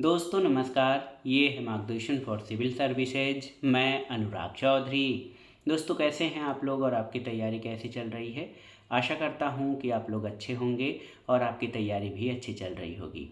दोस्तों नमस्कार, ये है मार्गदर्शन फॉर सिविल सर्विसेज। मैं अनुराग चौधरी। दोस्तों कैसे हैं आप लोग और आपकी तैयारी कैसी चल रही है। आशा करता हूँ कि आप लोग अच्छे होंगे और आपकी तैयारी भी अच्छी चल रही होगी।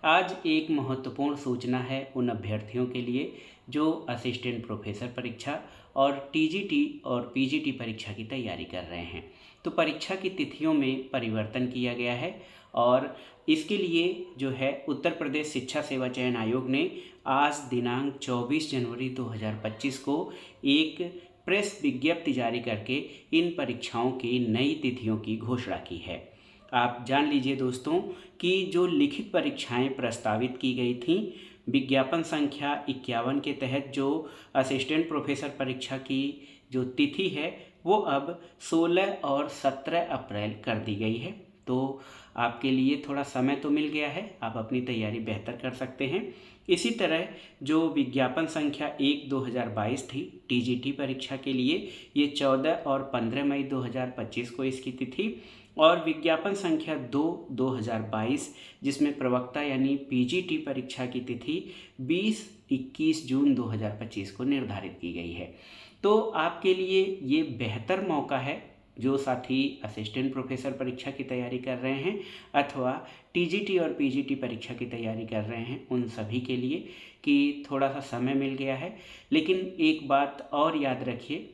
आज एक महत्वपूर्ण सूचना है उन अभ्यर्थियों के लिए जो असिस्टेंट प्रोफेसर परीक्षा और टीजीटी और पीजीटी परीक्षा की तैयारी कर रहे हैं। तो परीक्षा की तिथियों में परिवर्तन किया गया है और इसके लिए जो है उत्तर प्रदेश शिक्षा सेवा चयन आयोग ने आज दिनांक 24 जनवरी 2025 को एक प्रेस विज्ञप्ति जारी करके इन परीक्षाओं की नई तिथियों की घोषणा की है। आप जान लीजिए दोस्तों कि जो लिखित परीक्षाएं प्रस्तावित की गई थीं, विज्ञापन संख्या 51 के तहत जो असिस्टेंट प्रोफेसर परीक्षा की जो तिथि है वो अब 16 और 17 अप्रैल कर दी गई है। तो आपके लिए थोड़ा समय तो मिल गया है, आप अपनी तैयारी बेहतर कर सकते हैं। इसी तरह जो विज्ञापन संख्या 1/2022 थी टीजीटी परीक्षा के लिए, ये 14 और 15 मई 2025 को इसकी तिथि, और विज्ञापन संख्या 2/2022 जिसमें प्रवक्ता यानी पीजीटी परीक्षा की तिथि 20-21 जून 2025 को निर्धारित की गई है। तो आपके लिए ये बेहतर मौका है जो साथी असिस्टेंट प्रोफेसर परीक्षा की तैयारी कर रहे हैं अथवा टीजीटी और पीजीटी परीक्षा की तैयारी कर रहे हैं, उन सभी के लिए कि थोड़ा सा समय मिल गया है। लेकिन एक बात और याद रखिए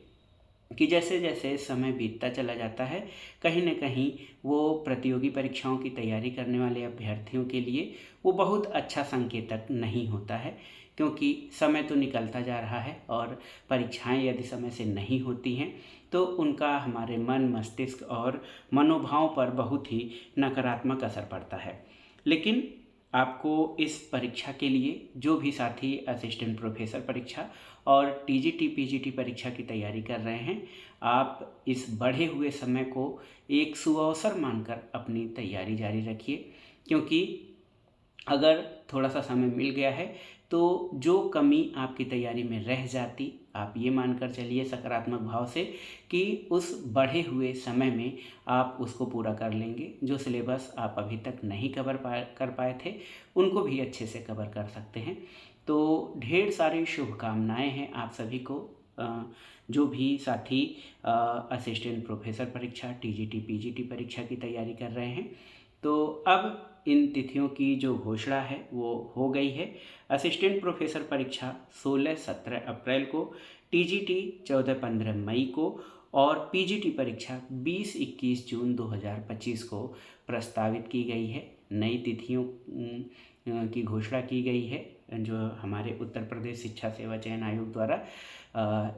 कि जैसे जैसे समय बीतता चला जाता है, कहीं न कहीं वो प्रतियोगी परीक्षाओं की तैयारी करने वाले अभ्यर्थियों के लिए वो बहुत अच्छा संकेतक नहीं होता है, क्योंकि समय तो निकलता जा रहा है और परीक्षाएं यदि समय से नहीं होती हैं तो उनका हमारे मन, मस्तिष्क और मनोभाव पर बहुत ही नकारात्मक असर पड़ता है। लेकिन आपको इस परीक्षा के लिए जो भी साथी असिस्टेंट प्रोफेसर परीक्षा और टीजीटी पीजीटी परीक्षा की तैयारी कर रहे हैं, आप इस बढ़े हुए समय को एक सुअवसर मानकर अपनी तैयारी जारी रखिए, क्योंकि अगर थोड़ा सा समय मिल गया है तो जो कमी आपकी तैयारी में रह जाती, आप ये मानकर चलिए सकारात्मक भाव से कि उस बढ़े हुए समय में आप उसको पूरा कर लेंगे। जो सिलेबस आप अभी तक नहीं कर पाए थे उनको भी अच्छे से कवर कर सकते हैं। तो ढेर सारी शुभकामनाएं हैं आप सभी को, जो भी साथी असिस्टेंट प्रोफेसर परीक्षा टीजीटी पीजीटी परीक्षा की तैयारी कर रहे हैं। तो अब इन तिथियों की जो घोषणा है वो हो गई है। असिस्टेंट प्रोफेसर परीक्षा 16-17 अप्रैल को, टीजीटी 14-15 मई को और पीजीटी परीक्षा 20-21 जून 2025 को प्रस्तावित की गई है। नई तिथियों की घोषणा की गई है जो हमारे उत्तर प्रदेश शिक्षा सेवा चयन आयोग द्वारा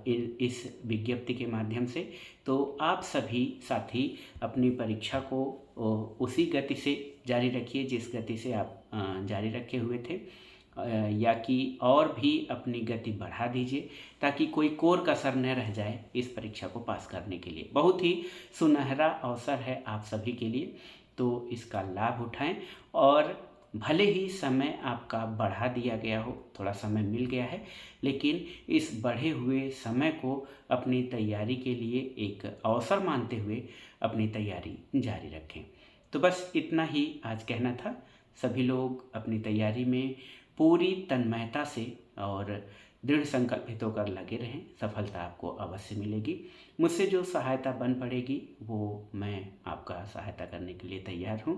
इस विज्ञप्ति के माध्यम से। तो आप सभी साथी अपनी परीक्षा को उसी गति से जारी रखिए जिस गति से आप जारी रखे हुए थे, या कि और भी अपनी गति बढ़ा दीजिए ताकि कोई कोर कसर न रह जाए इस परीक्षा को पास करने के लिए। बहुत ही सुनहरा अवसर है आप सभी के लिए, तो इसका लाभ उठाएं। और भले ही समय आपका बढ़ा दिया गया हो, थोड़ा समय मिल गया है, लेकिन इस बढ़े हुए समय को अपनी तैयारी के लिए एक अवसर मानते हुए अपनी तैयारी जारी रखें। तो बस इतना ही आज कहना था। सभी लोग अपनी तैयारी में पूरी तन्मयता से और दृढ़ संकल्पित होकर लगे रहें, सफलता आपको अवश्य मिलेगी। मुझसे जो सहायता बन पड़ेगी वो मैं आपका सहायता करने के लिए तैयार हूँ।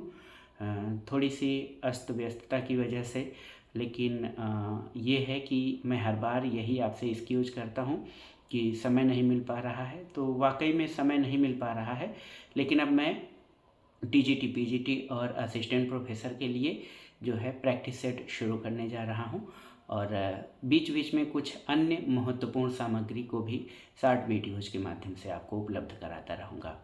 थोड़ी सी अस्त व्यस्तता की वजह से, लेकिन ये है कि मैं हर बार यही आपसे एक्सक्यूज करता हूँ कि समय नहीं मिल पा रहा है, तो वाकई में समय नहीं मिल पा रहा है। लेकिन अब मैं टीजीटी पीजीटी और असिस्टेंट प्रोफेसर के लिए जो है प्रैक्टिस सेट शुरू करने जा रहा हूँ, और बीच बीच में कुछ अन्य महत्वपूर्ण सामग्री को भी शॉर्ट वीडियोज़ के माध्यम से आपको उपलब्ध कराता रहूँगा।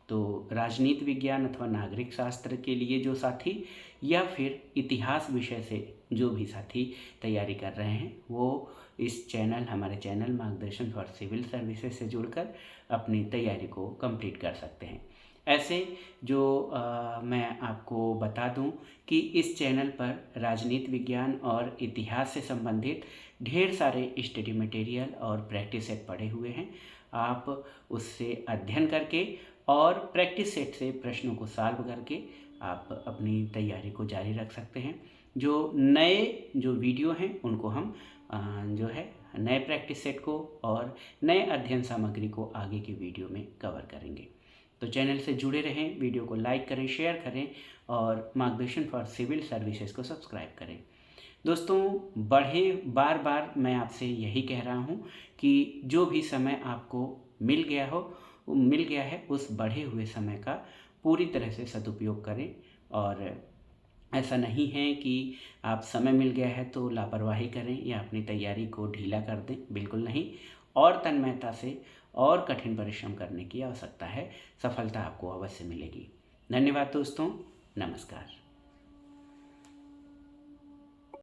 तो राजनीति विज्ञान अथवा नागरिक शास्त्र के लिए जो साथी या फिर इतिहास विषय से जो भी साथी तैयारी कर रहे हैं वो इस चैनल हमारे चैनल मार्गदर्शन फॉर सिविल सर्विसेज से जुड़कर अपनी तैयारी को कंप्लीट कर सकते हैं। ऐसे जो मैं आपको बता दूं कि इस चैनल पर राजनीति विज्ञान और इतिहास से संबंधित ढेर सारे स्टडी मटेरियल और प्रैक्टिस सेट पड़े हुए हैं। आप उससे अध्ययन करके और प्रैक्टिस सेट से प्रश्नों को सॉल्व करके आप अपनी तैयारी को जारी रख सकते हैं। जो नए जो वीडियो हैं उनको हम जो है नए प्रैक्टिस सेट को और नए अध्ययन सामग्री को आगे के वीडियो में कवर करेंगे। तो चैनल से जुड़े रहें, वीडियो को लाइक करें, शेयर करें और मार्गदर्शन फॉर सिविल सर्विसेज को सब्सक्राइब करें। दोस्तों बार बार मैं आपसे यही कह रहा हूँ कि जो भी समय आपको मिल गया है उस बढ़े हुए समय का पूरी तरह से सदुपयोग करें। और ऐसा नहीं है कि आप समय मिल गया है तो लापरवाही करें या अपनी तैयारी को ढीला कर दें, बिल्कुल नहीं। और तन्मयता से और कठिन परिश्रम करने की आवश्यकता है, सफलता आपको अवश्य मिलेगी। धन्यवाद दोस्तों, नमस्कार।